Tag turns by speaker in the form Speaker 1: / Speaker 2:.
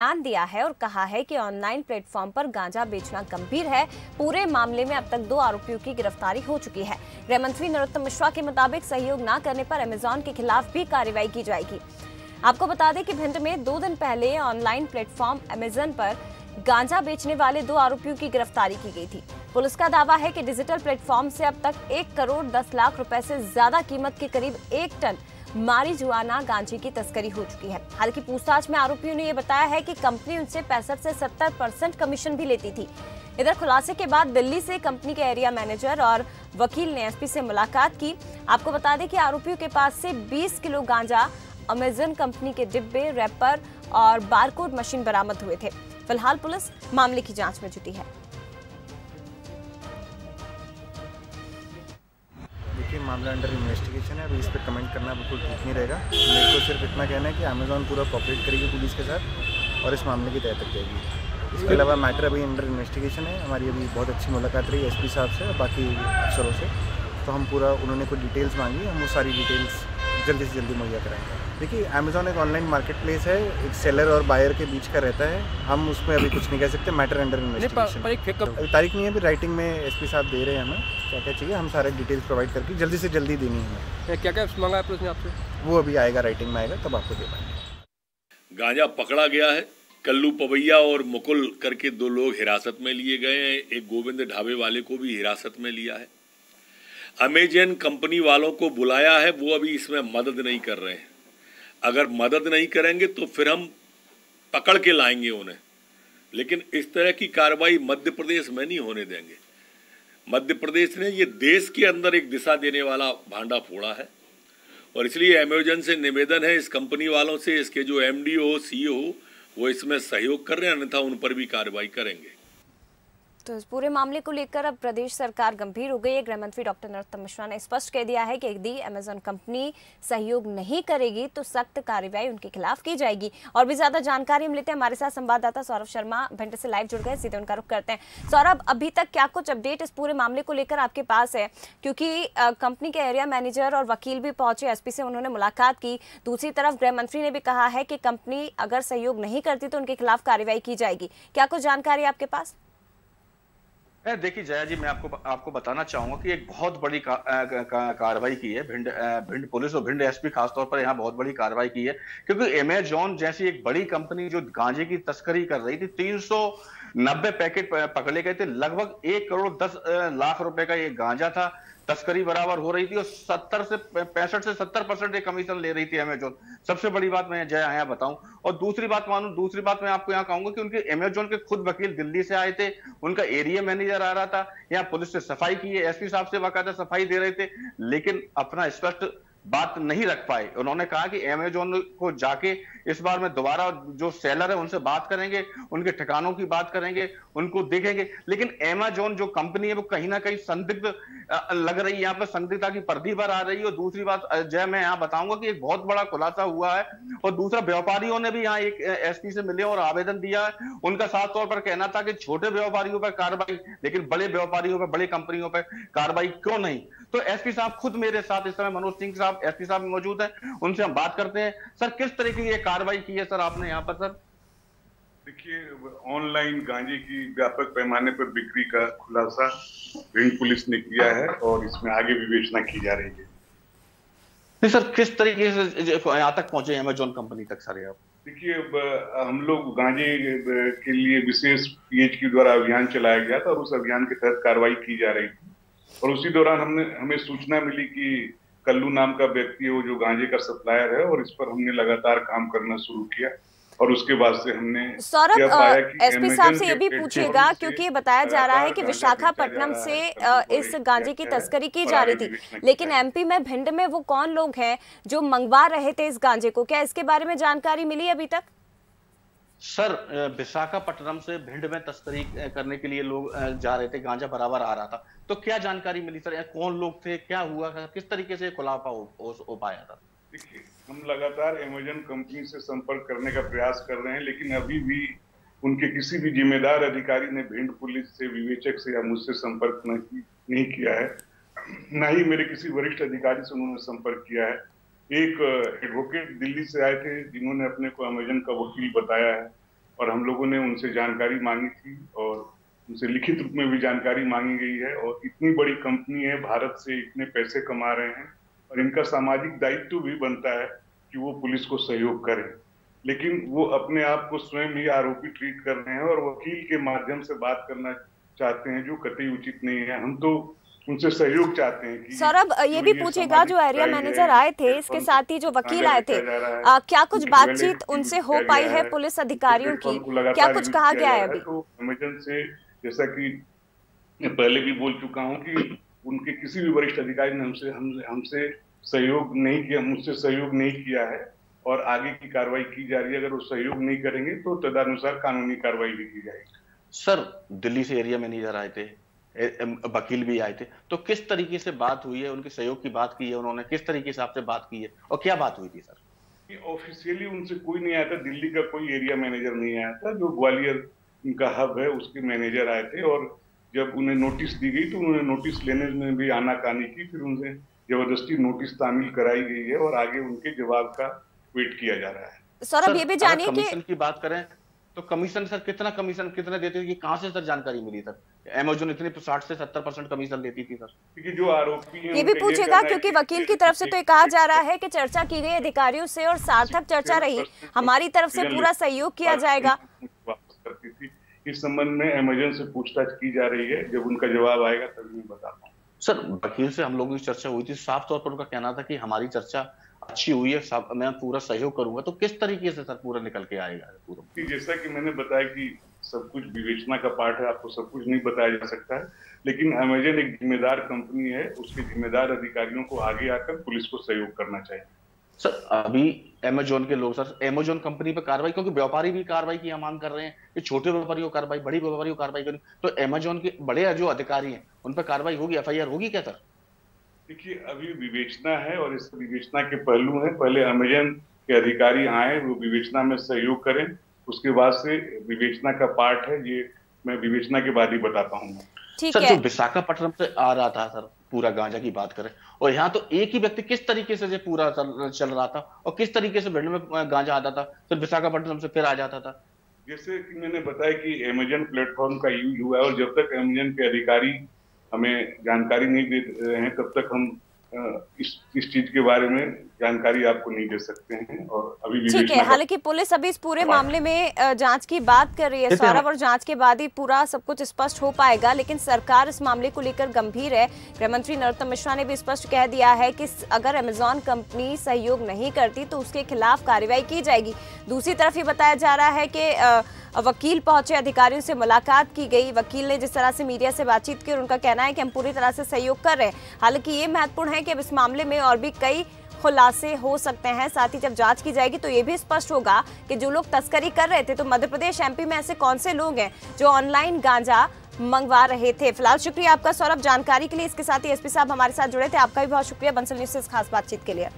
Speaker 1: बयान दिया है और कहा है कि ऑनलाइन प्लेटफॉर्म पर गांजा बेचना गंभीर है। पूरे मामले में अब तक 2 आरोपियों की गिरफ्तारी हो चुकी है। गृह मंत्री नरोत्तम मिश्रा के मुताबिक सहयोग न करने पर अमेजॉन के खिलाफ भी कार्रवाई की जाएगी। आपको बता दें कि भिंड में 2 दिन पहले ऑनलाइन प्लेटफॉर्म अमेजॉन पर गांजा बेचने वाले 2 आरोपियों की गिरफ्तारी की गई थी। पुलिस का दावा है कि डिजिटल प्लेटफॉर्म से अब तक 1 करोड़ 10 लाख रुपए से ज्यादा कीमत के करीब 1 टन मारिजुआना गांजे की तस्करी हो चुकी है। हालांकि पूछताछ में आरोपियों ने यह बताया है कि कंपनी उनसे 65 से 70% कमीशन भी लेती थी। इधर खुलासे के बाद दिल्ली से कंपनी के एरिया मैनेजर और वकील ने एसपी से मुलाकात की। आपको बता दें कि आरोपियों के पास से 20 किलो गांजा, अमेजन कंपनी के डिब्बे, रैपर और बारकोड मशीन बरामद हुए थे। फिलहाल पुलिस मामले की जांच में जुटी है।
Speaker 2: देखिए, मामला अंडर इन्वेस्टिगेशन है। अभी इस पर कमेंट करना बिल्कुल ठीक नहीं रहेगा। मेरे को सिर्फ इतना कहना है कि अमेजॉन पूरा कोऑपरेट करेगी पुलिस के साथ और इस मामले की तय तक जाएगी। इसके अलावा मैटर अभी अंडर इन्वेस्टिगेशन है। हमारी अभी बहुत अच्छी मुलाकात रही एसपी साहब से और बाकी अफसरों से, तो हम पूरा, उन्होंने कुछ डिटेल्स मांगी, हम वो सारी डिटेल्स जल्दी से जल्दी मुहैया कराएंगे। देखिए, अमेजॉन एक ऑनलाइन मार्केट प्लेस है, एक सेलर और बायर के बीच का रहता है। हम उसमें अभी कुछ नहीं कह सकते। Matter under investigation. अभी तारीख नहीं है, अभी राइटिंग में एसपी साहब दे रहे हैं हमें क्या क्या चाहिए। हम सारे डिटेल्स प्रोवाइड करके जल्दी से जल्दी देनी है।
Speaker 3: क्या क्या मांगा है पुलिस ने आपसे?
Speaker 2: वो अभी आएगा, राइटिंग में आएगा, तब आपको दे पाएंगे।
Speaker 4: गांजा पकड़ा गया है। कल्लू पवैया और मुकुल करके 2 लोग हिरासत में लिए गए हैं। एक गोविंद ढाबे वाले को भी हिरासत में लिया है। अमेजन कंपनी वालों को बुलाया है, वो अभी इसमें मदद नहीं कर रहे हैं। अगर मदद नहीं करेंगे तो फिर हम पकड़ के लाएंगे उन्हें, लेकिन इस तरह की कार्रवाई मध्य प्रदेश में नहीं होने देंगे। मध्य प्रदेश ने ये देश के अंदर एक दिशा देने वाला भांडा फोड़ा है और इसलिए अमेजन से निवेदन है, इस कंपनी वालों से, इसके जो एमडी हो, सीईओ हो, वो इसमें सहयोग कर रहे हैं, अन्यथा उन पर भी कार्रवाई करेंगे।
Speaker 1: तो इस पूरे मामले को लेकर अब प्रदेश सरकार गंभीर हो गई है। गृह मंत्री डॉक्टर नरोत्तम मिश्रा ने स्पष्ट कह दिया है कि यदि अमेजॉन कंपनी सहयोग नहीं करेगी तो सख्त कार्रवाई उनके खिलाफ की जाएगी। और भी ज्यादा जानकारी हम लेते हैं, हमारे साथ संवाददाता सौरभ शर्मा भिंड से लाइव जुड़ गए, सीधे उनका रुख करते हैं। सौरभ, अभी तक क्या कुछ अपडेट इस पूरे मामले को लेकर आपके पास है? क्योंकि कंपनी के एरिया मैनेजर और वकील भी पहुंचे, एसपी से उन्होंने मुलाकात की। दूसरी तरफ गृह मंत्री ने भी कहा है कि कंपनी अगर सहयोग नहीं करती तो उनके खिलाफ कार्रवाई की जाएगी। क्या कुछ जानकारी आपके पास?
Speaker 5: देखिए जया जी, मैं आपको बताना चाहूंगा कि एक बहुत बड़ी कार्रवाई की है भिंड पुलिस और भिंड एसपी खासतौर पर यहाँ बहुत बड़ी कार्रवाई की है, क्योंकि अमेजॉन जैसी एक बड़ी कंपनी जो गांजे की तस्करी कर रही थी, 390 पैकेट पकड़े गए थे। लगभग 1 करोड़ 10 लाख रुपए का ये गांजा था, तस्करी बराबर हो रही थी और 65 से 70% कमीशन ले रही थी अमेजॉन। सबसे बड़ी बात मैं जया यहाँ बताऊं। और दूसरी बात मैं आपको यहाँ कहूंगा कि उनके अमेजॉन के खुद वकील दिल्ली से आए थे, उनका एरिया मैनेजर आ रहा था, यहाँ पुलिस से सफाई की है, एसपी साहब से बाकायदा सफाई दे रहे थे, लेकिन अपना स्पष्ट बात नहीं रख पाए। उन्होंने कहा कि अमेजॉन को जाके इस बार में दोबारा जो सेलर है उनसे बात करेंगे, उनके ठिकानों की बात करेंगे, उनको देखेंगे। लेकिन अमेजॉन जो कंपनी है वो कहीं ना कहीं संदिग्ध लग रही है, यहाँ पर संदिग्धता की पर्दी पर आ रही है। और दूसरी बात जय, मैं यहाँ बताऊंगा कि एक बहुत बड़ा खुलासा हुआ है। और दूसरा, व्यापारियों ने भी यहाँ एक एसपी से मिले और आवेदन दिया है। उनका साफ तौर पर कहना था कि छोटे व्यापारियों पर कार्रवाई, लेकिन बड़े व्यापारियों पर, बड़ी कंपनियों पर कार्रवाई क्यों नहीं। तो एसपी साहब खुद मेरे साथ इस समय मनोज सिंह साहब एसपी साहब मौजूद हैं, उनसे हम बात करते हैं। सर, किस तरह की ये कार्रवाई की है सर आपने यहाँ पर? सर
Speaker 6: देखिए, ऑनलाइन गांजे की व्यापक पैमाने पर बिक्री का खुलासा भिंड पुलिस ने किया है और इसमें आगे विवेचना की जा रही है।
Speaker 5: नहीं सर, किस तरीके से यहाँ तक पहुंचे अमेजॉन कंपनी तक सर? आप
Speaker 6: देखिए, हम लोग गांजे के लिए विशेष पीएचक्यू द्वारा अभियान चलाया गया था और उस अभियान के तहत कार्रवाई की जा रही थी। और उसी दौरान हमें सूचना मिली कि कल्लू नाम का व्यक्ति है वो जो गांजे का सप्लायर है, और इस पर हमने लगातार काम करना शुरू किया। और उसके बाद से हमने
Speaker 1: सौरभ, एसपी साहब से ये भी पूछिएगा, क्योंकि ये बताया जा रहा है कि विशाखापट्टनम से इस गांजे की तस्करी की जा रही थी, लेकिन एमपी में, भिंड में वो कौन लोग हैं जो मंगवा रहे थे इस गांजे को? क्या इसके बारे में जानकारी मिली अभी तक?
Speaker 5: सर, विशाखापट्टनम से भिंड में तस्करी करने के लिए लोग जा रहे थे, गांजा बराबर आ रहा था, तो क्या जानकारी मिली सर? कौन लोग थे, क्या हुआ, किस तरीके से खुलासा हो पाया था?
Speaker 6: देखिए, हम लगातार अमेजन कंपनी से संपर्क करने का प्रयास कर रहे हैं, लेकिन अभी भी उनके किसी भी जिम्मेदार अधिकारी ने भिंड पुलिस से, विवेचक से या मुझसे संपर्क नहीं किया है। न ही मेरे किसी वरिष्ठ अधिकारी से उन्होंने संपर्क किया है। एक एडवोकेट दिल्ली से आए थे जिन्होंने अपने को अमेजन का वकील बताया है, और हम लोगों ने उनसे जानकारी मांगी थी और उनसे लिखित रूप में भी जानकारी मांगी गई है। और इतनी बड़ी कंपनी है, भारत से इतने पैसे कमा रहे हैं और इनका सामाजिक दायित्व भी बनता है कि वो पुलिस को सहयोग करें, लेकिन वो अपने आप को स्वयं ही आरोपी ट्रीट कर रहे हैं और वकील के माध्यम से बात करना चाहते हैं, जो कतई उचित नहीं है। हम तो उनसे सहयोग चाहते हैं कि
Speaker 1: सौरभ ये भी पूछेगा, जो एरिया मैनेजर आए थे, इसके साथ ही जो वकील आए थे, क्या कुछ बातचीत उनसे हो पाई है पुलिस अधिकारियों की? क्या कुछ कहा गया है अभी?
Speaker 6: तो अमेजन से, जैसा कि मैं पहले भी बोल चुका हूं, कि उनके किसी भी वरिष्ठ अधिकारी ने हमसे सहयोग नहीं किया, मुझसे सहयोग नहीं किया है और आगे की कार्रवाई की जा रही है। अगर वो सहयोग नहीं करेंगे तो तदनुसार कानूनी कार्रवाई भी की जाएगी।
Speaker 5: सर, दिल्ली से एरिया मैनेजर आए थे, वकील भी आए थे, तो किस तरीके से बात हुई है? उनके सहयोग की बात की है उन्होंने? किस तरीके से आपसे बात की है और क्या बात हुई थी सर?
Speaker 6: ऑफिशियली उनसे कोई नहीं आया था, दिल्ली का कोई एरिया मैनेजर नहीं आया था। जो ग्वालियर उनका हब है उसके मैनेजर आए थे और जब उन्हें नोटिस दी गई तो उन्होंने नोटिस लेने में भी आनाकानी की। फिर उनसे जबरदस्ती नोटिस तामील कराई गई है और आगे उनके जवाब का वेट किया जा रहा है।
Speaker 1: सौरभ ये भी जानिए कि
Speaker 5: कमीशन की बात करें तो कमीशन सर कितना देते थे? कहां से सर जानकारी मिली सर? अमेज़न इतनी 60 से 70% कमीशन देती थी सर।
Speaker 6: क्योंकि जो आरोपी हैं
Speaker 1: ये भी पूछेगा, क्योंकि वकील की तरफ से तो ये कहा जा रहा है कि चर्चा की गई अधिकारियों से और सार्थक चर्चा रही, हमारी तरफ से पूरा सहयोग किया जाएगा।
Speaker 6: वापस करती थी। इस संबंध में अमेज़न से पूछताछ की जा रही है, जब उनका जवाब आएगा तभी मैं बताता हूँ।
Speaker 5: सर, वकील से हम लोगों की चर्चा हुई थी, साफ तौर पर उनका कहना था कि हमारी चर्चा अच्छी हुई है, मैं पूरा सहयोग करूंगा। तो किस तरीके से सर पूरा निकल के आएगा पूरा?
Speaker 6: जैसा कि मैंने बताया कि सब कुछ विवेचना का पार्ट है, आपको सब कुछ नहीं बताया जा सकता है, लेकिन अमेज़न एक जिम्मेदार कंपनी है, उसके जिम्मेदार अधिकारियों को आगे आकर पुलिस को सहयोग करना चाहिए।
Speaker 5: सर, अभी अमेज़न के लोग सर अमेज़न कंपनी पर कार्रवाई, क्योंकि व्यापारी भी कार्रवाई की मांग कर रहे हैं कि छोटे व्यापारियों को कार्रवाई, बड़ी व्यापारियों को कार्रवाई करें, तो अमेज़न के बड़े जो अधिकारी हैं उन पर कार्रवाई होगी, FIR होगी क्या सर?
Speaker 6: देखिए, अभी विवेचना है और इस विवेचना के पहलू हैं। पहले अमेज़न के अधिकारी आए, वो विवेचना में सहयोग करें, उसके बाद से विवेचना का पार्ट है, ये मैं विवेचना के बाद ही बताता हूँ।
Speaker 5: सर, जो विशाखापट्टनम से आ रहा था सर, पूरा गांजा की बात करें, और यहाँ तो एक ही व्यक्ति किस तरीके से पूरा चल रहा था और किस तरीके से भिंड में गांजा आता था, फिर विशाखापट्टनम से फिर आ जाता था।
Speaker 6: जैसे कि मैंने बताया कि अमेज़न प्लेटफॉर्म का यूज हुआ है और जब तक अमेज़न के अधिकारी हमें जानकारी नहीं दे रहे हैं तब तक हम इस चीज के बारे में जानकारी आपको नहीं दे सकते हैं। और अभी
Speaker 1: ठीक है, हालांकि पुलिस अभी इस पूरे मामले में जांच की बात कर रही है सौरभ, और जांच के बाद ही पूरा सब कुछ स्पष्ट हो पाएगा। लेकिन सरकार इस मामले को लेकर गंभीर है। गृह मंत्री नरोत्तम मिश्रा ने भी स्पष्ट कह दिया है कि अगर अमेज़न कंपनी सहयोग नहीं करती तो उसके खिलाफ कार्रवाई की जाएगी। दूसरी तरफ ये बताया जा रहा है कि वकील पहुंचे, अधिकारियों से मुलाकात की गई, वकील ने जिस तरह से मीडिया से बातचीत की और उनका कहना है कि हम पूरी तरह से सहयोग कर रहे हैं। हालांकि ये महत्वपूर्ण है कि अब इस मामले में और भी कई खुलासे हो सकते हैं। साथ ही जब जांच की जाएगी तो ये भी स्पष्ट होगा कि जो लोग तस्करी कर रहे थे, तो मध्य प्रदेश MP में ऐसे कौन से लोग हैं जो ऑनलाइन गांजा मंगवा रहे थे। फिलहाल शुक्रिया आपका सौरभ जानकारी के लिए। इसके साथ ही SP साहब हमारे साथ जुड़े थे, आपका भी बहुत शुक्रिया बंसल न्यूज़ से इस खास बातचीत के लिए।